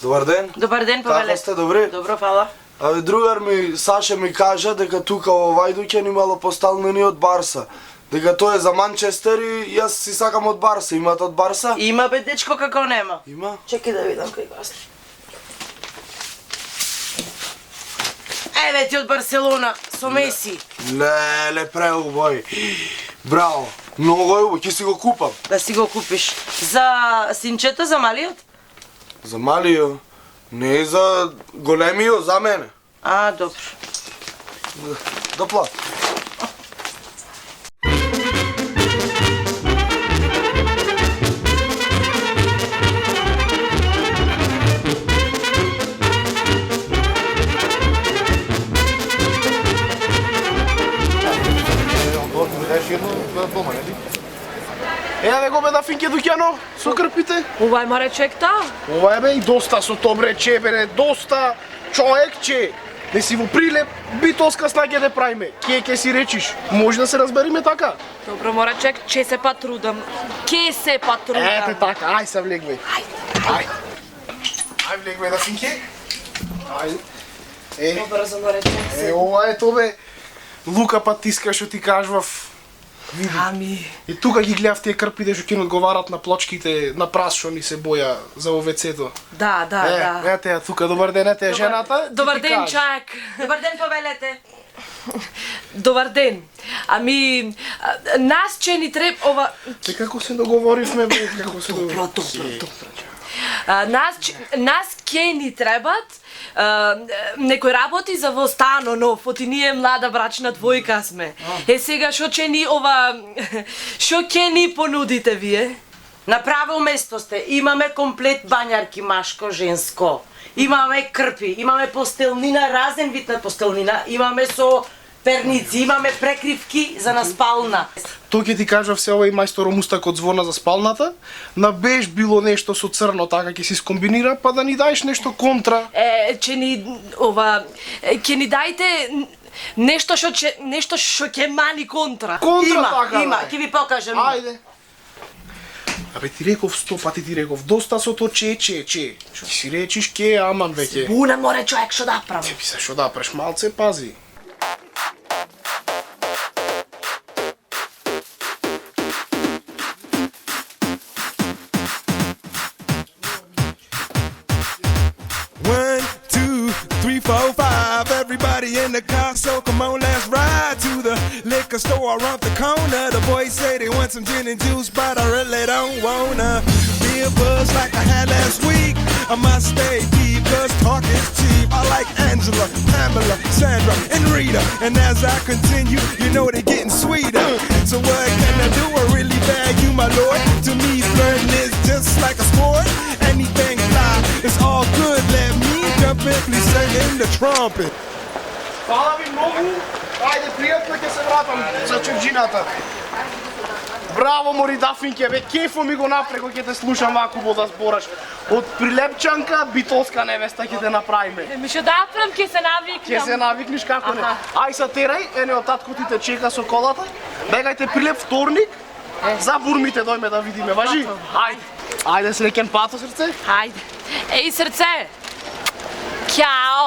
Добар ден. Добар ден, повелете. Како сте, добри? Добро, фала. Абе, другар ми, Саша ми кажа дека тука во Вајдуќен имало поставлени од Барса. Дека тоа е за Манчестер и јас си сакам од Барса. Имате од Барса? Има бе, дечко, како нема. Има? Чекај да видам кој глас. Еве ти од Барселона, со Меси. Леле, преубај. Браво. Многу е убаво, ќе си го купам. Да си го купиш. За синчето, за малиот? За малио? Не за големио, за мене. А, добро. Да плати. Еве го бе да финке дуќано со крпите. Ова е Маречекта? Ова е бе и доста со добре чебере, доста човекче. Не си во прилеп, битолска снаќе да правиме. Ке си речиш, може да се разбериме така? Добро, Маречек, че се патрудам. Ке се патрудам. Ете така, ај се влегме. Ај. Ај влегме да финке. Ај. Добро за Маречек. Ова е то бе. Лука патиска што ти кажував. Ами. И тука ги гледав тие крпите што ќе ни одговарат на плочките на прас што ни се боја за овецето. Да, да. Ете ја тука, добар ден, ете жената. Добар ден, чак. Добар ден, повелете. Добар ден. Ами, нас че ни треба ова... Те како се договоривме, бе, како се договоривме? Нас ке ни требат некој работи за во стано нов, оти ние млада брачна двојка сме. Сега шо че ни ова... Шо ке ни понудите вие? На право место сте. Имаме комплет бањарки, машко, женско. Имаме крпи, имаме постелнина, разен вид на постелнина. Имаме со перници, имаме прекривки за на спална. Тој ќе ти кажав се овој мајсторо мустак од звона за спалната, на беш било нешто со црно, така ќе си скомбинира, па да ни даеш нешто контра. Че ни ова... Ќе ни дајте нешто што ќе мани контра. Контра така. Има, бе. ќе ви покажам. Ајде. Абе ти реков 100 пати ти реков, доста со то че. Што си речиш ке, аман веќе. Буна море човек што да правам. Ти се што да преш, малце пази. Everybody in the car, so come on, let's ride to the liquor store around the corner. The boys say they want some gin and juice, but I really don't wanna be a buzz like I had last week. I must stay deep, cause talk is cheap. I like Angela, Pamela, Sandra, and Rita. And as I continue, you know they're getting sweeter. So what can I do? I really bag you, my lord. To me, flirting is just like a sport. Anything fly, it's all good. Let me jump in, please sing in the trumpet. Фала ви многу. Ајде, пријатно ќе се вратам за чужината. Браво, мори Дафинке, бе, кефо ми го напре кога ќе те слушам ваку да збораш. Од прилепчанка, битолска невеста ќе те направиме. Ми што да правам, ќе се навикнам. Ќе се навикниш како не. Ај са терај, ене од татко ти те чека со колата. Бегајте прилеп вторник. За бурмите дојме да видиме, важи? Ајде. Ајде, среќен пато, срце. Ајде. Еј, срце. Кјао.